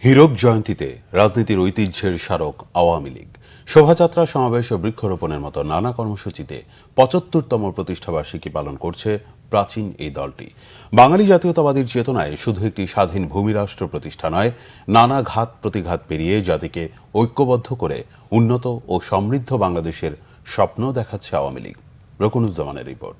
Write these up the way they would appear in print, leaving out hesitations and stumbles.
হীরক জয়ন্তীতে রাজনীতির ঐতিহ্যের স্মারক আওয়ামী লীগ শোভাযাত্রা, সমাবেশ ও বৃক্ষরোপণের মতো নানা কর্মসূচিতে ৭৫তম প্রতিষ্ঠাবার্ষিকী পালন করছে প্রাচীন এই দলটি। বাঙালি জাতীয়তাবাদীর চেতনায় শুধু একটি স্বাধীন ভূমিরাষ্ট্র প্রতিষ্ঠা নয়, নানা ঘাত প্রতিঘাত পেরিয়ে জাতিকে ঐক্যবদ্ধ করে উন্নত ও সমৃদ্ধ বাংলাদেশের স্বপ্ন দেখাচ্ছে আওয়ামী লীগ। রকুনুজ্জামানের রিপোর্ট।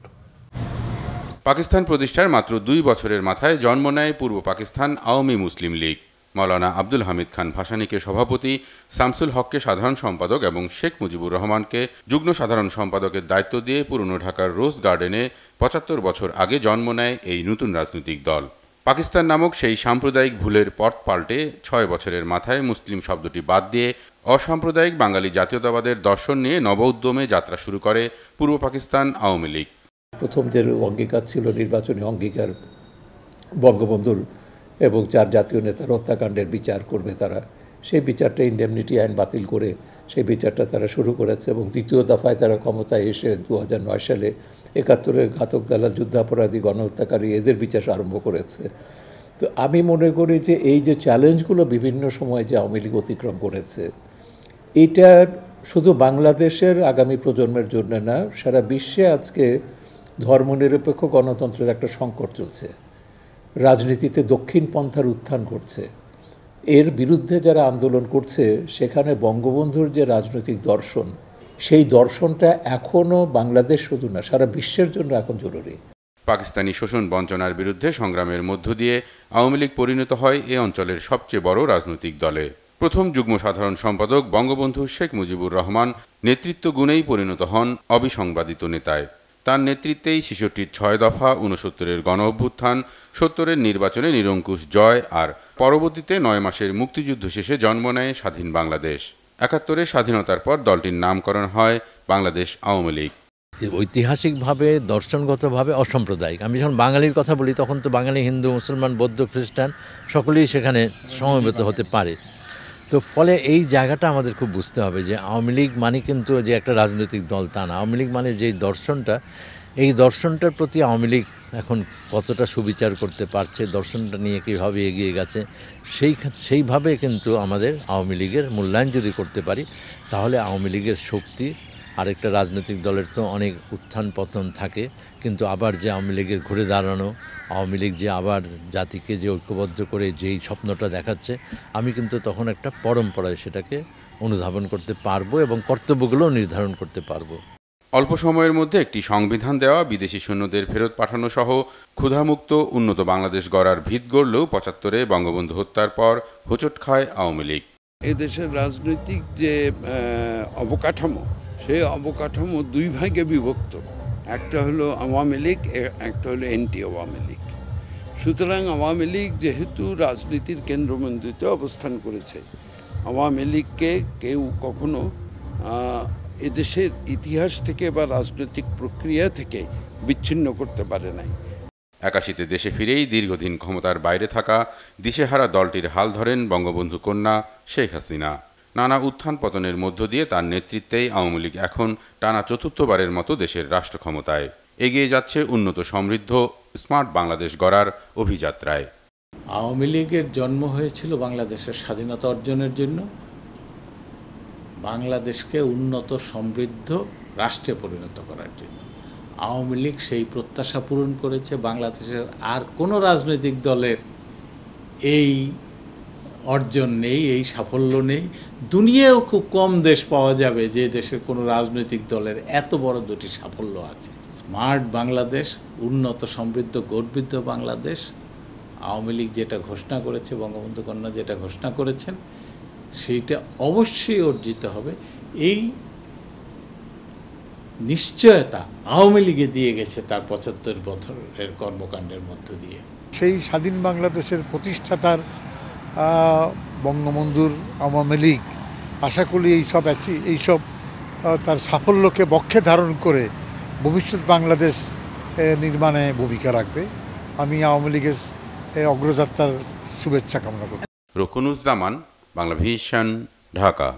পাকিস্তান প্রতিষ্ঠার মাত্র ২ বছরের মাথায় জন্ম নেয় পূর্ব পাকিস্তান আওয়ামী মুসলিম লীগ। মাওলানা আব্দুল হামিদ খান ভাসানীকে সভাপতি, শামসুল হককে সাধারণ সম্পাদক এবং শেখ মুজিবুর রহমানকে যুগ্ম সাধারণ সম্পাদকের দায়িত্ব দিয়ে পুরনো ঢাকার রোজ গার্ডেনে ৭৫ বছর আগে জন্ম নেয় এই নতুন রাজনৈতিক দল। পাকিস্তান নামক সেই সাম্প্রদায়িক ভুলের পথ পাল্টে ৬ বছরের মাথায় মুসলিম শব্দটি বাদ দিয়ে অসাম্প্রদায়িক বাঙালি জাতীয়তাবাদের দর্শন নিয়ে নব উদ্যমে যাত্রা শুরু করে পূর্ব পাকিস্তান আওয়ামী লীগ। প্রথম যে অঙ্গীকার ছিল নির্বাচনী অঙ্গীকার, বঙ্গবন্ধুর এবং ৪ জাতীয় নেতার হত্যাকাণ্ডের বিচার করবে তারা, সেই বিচারটা ইনডেমনিটি আইন বাতিল করে সেই বিচারটা তারা শুরু করেছে এবং দ্বিতীয় দফায় তারা ক্ষমতায় এসে ২০০৯ সালে ৭১-এর ঘাতক দালাল, যুদ্ধাপরাধী, গণহত্যাকারী এদের বিচার আরম্ভ করেছে। তো আমি মনে করি যে এই যে চ্যালেঞ্জগুলো বিভিন্ন সময় যে আওয়ামী লীগ অতিক্রম করেছে, এটা শুধু বাংলাদেশের আগামী প্রজন্মের জন্য না, সারা বিশ্বে আজকে ধর্মনিরপেক্ষ গণতন্ত্রের একটা সংকট চলছে। রাজনীতিতে দক্ষিণ পন্থার উত্থান ঘটছে। এর বিরুদ্ধে যারা আন্দোলন করছে, সেখানে বঙ্গবন্ধুর যে রাজনৈতিক দর্শন, সেই দর্শনটা এখনও বাংলাদেশ শুধু না, সারা বিশ্বের জন্য এখন জরুরি। পাকিস্তানি শোষণ বঞ্চনার বিরুদ্ধে সংগ্রামের মধ্য দিয়ে আওয়ামী লীগ পরিণত হয় এ অঞ্চলের সবচেয়ে বড় রাজনৈতিক দলে। প্রথম যুগ্ম সাধারণ সম্পাদক বঙ্গবন্ধু শেখ মুজিবুর রহমান নেতৃত্ব গুণেই পরিণত হন অবিসংবাদিত নেতায়। তার নেতৃত্বেই ৬৬-র ৬ দফা, ৬৯-এর গণ অভ্যুত্থান, ৭০-এর নির্বাচনে নিরঙ্কুশ জয় আর পরবর্তীতে ৯ মাসের মুক্তিযুদ্ধ শেষে জন্ম নেয় স্বাধীন বাংলাদেশ। ৭১-এর স্বাধীনতার পর দলটির নামকরণ হয় বাংলাদেশ আওয়ামী লীগ। ঐতিহাসিকভাবে, দর্শনগতভাবে অসাম্প্রদায়িক। আমি যখন বাঙালির কথা বলি তখন তো বাঙালি হিন্দু, মুসলমান, বৌদ্ধ, খ্রিস্টান সকলেই সেখানে সমবেত হতে পারে। তো ফলে এই জায়গাটা আমাদের খুব বুঝতে হবে যে আওয়ামী লীগ মানে কিন্তু যে একটা রাজনৈতিক দল তা না। আওয়ামী লীগ মানে যেই দর্শনটা, এই দর্শনটার প্রতি আওয়ামী লীগ এখন কতটা সুবিচার করতে পারছে, দর্শনটা নিয়ে কীভাবে এগিয়ে গেছে, সেইভাবে কিন্তু আমাদের আওয়ামী লীগের মূল্যায়ন যদি করতে পারি, তাহলে আওয়ামী লীগের শক্তি, আরেকটা রাজনৈতিক দলের তো অনেক উত্থান পতন থাকে, কিন্তু আবার যে আওয়ামী লীগের ঘুরে দাঁড়ানো, আওয়ামী লীগ যে আবার জাতিকে যে ঐক্যবদ্ধ করে যেই স্বপ্নটা দেখাচ্ছে, আমি কিন্তু তখন একটা পরম্পরায় সেটাকে অনুধাবন করতে পারবো এবং কর্তব্যগুলোও নির্ধারণ করতে পারবো। অল্প সময়ের মধ্যে একটি সংবিধান দেওয়া, বিদেশি সৈন্যদের ফেরত পাঠানো সহ ক্ষুধামুক্ত উন্নত বাংলাদেশ গড়ার ভিত গড়লেও ৭৫-এ বঙ্গবন্ধু হত্যার পর হোঁচট খায় আওয়ামী লীগ। এদেশের রাজনৈতিক যে অবকাঠামো, সেই অবকাঠামো ২ ভাগে বিভক্ত। একটা হলো আওয়ামী লীগ, একটা হলো এন্টি আওয়ামী লীগ। সুতরাং আওয়ামী লীগ যেহেতু রাজনীতির কেন্দ্রবিন্দুতে অবস্থান করেছে, আওয়ামী লীগকে কেউ কখনো এদেশের ইতিহাস থেকে বা রাজনৈতিক প্রক্রিয়া থেকে বিচ্ছিন্ন করতে পারে নাই। ৮১-তে দেশে ফিরেই দীর্ঘদিন ক্ষমতার বাইরে থাকা দিশেহারা দলটির হাল ধরেন বঙ্গবন্ধু কন্যা শেখ হাসিনা। নানা উত্থান পতনের মধ্য দিয়ে তার নেতৃত্বেই আওয়ামী লীগ এখন টানা ৪র্থবারের মতো দেশের রাষ্ট্র ক্ষমতায় এগিয়ে যাচ্ছে উন্নত, সমৃদ্ধ, স্মার্ট বাংলাদেশ গড়ার অভিযাত্রায়। আওয়ামী লীগের জন্ম হয়েছিল বাংলাদেশের স্বাধীনতা অর্জনের জন্য, বাংলাদেশকে উন্নত, সমৃদ্ধ রাষ্ট্রে পরিণত করার জন্য। আওয়ামী লীগ সেই প্রত্যাশা পূরণ করেছে। বাংলাদেশের আর কোনো রাজনৈতিক দলের এই অর্জন নেই, এই সাফল্য নেই। দুনিয়ায়ও খুব কম দেশ পাওয়া যাবে যে দেশের কোনো রাজনৈতিক দলের এত বড় দুটি সাফল্য আছে। স্মার্ট বাংলাদেশ, উন্নত, সমৃদ্ধ, গর্বিত বাংলাদেশ, আওয়ামী লীগ যেটা ঘোষণা করেছে, বঙ্গবন্ধু কন্যা যেটা ঘোষণা করেছেন, সেইটা অবশ্যই অর্জিত হবে। এই নিশ্চয়তা আওয়ামী লীগে দিয়ে গেছে তার ৭৫ বছরের কর্মকাণ্ডের মধ্য দিয়ে। সেই স্বাধীন বাংলাদেশের প্রতিষ্ঠাতার বঙ্গবন্ধুর আওয়ামী লীগ আশা করি এইসব তার সাফল্যকে বক্ষে ধারণ করে ভবিষ্যৎ বাংলাদেশ নির্মাণে ভূমিকা রাখবে। আমি আওয়ামী লীগের অগ্রযাত্রার শুভেচ্ছা কামনা করি। রকুনুজ্জামান, বাংলা ভিশন, ঢাকা।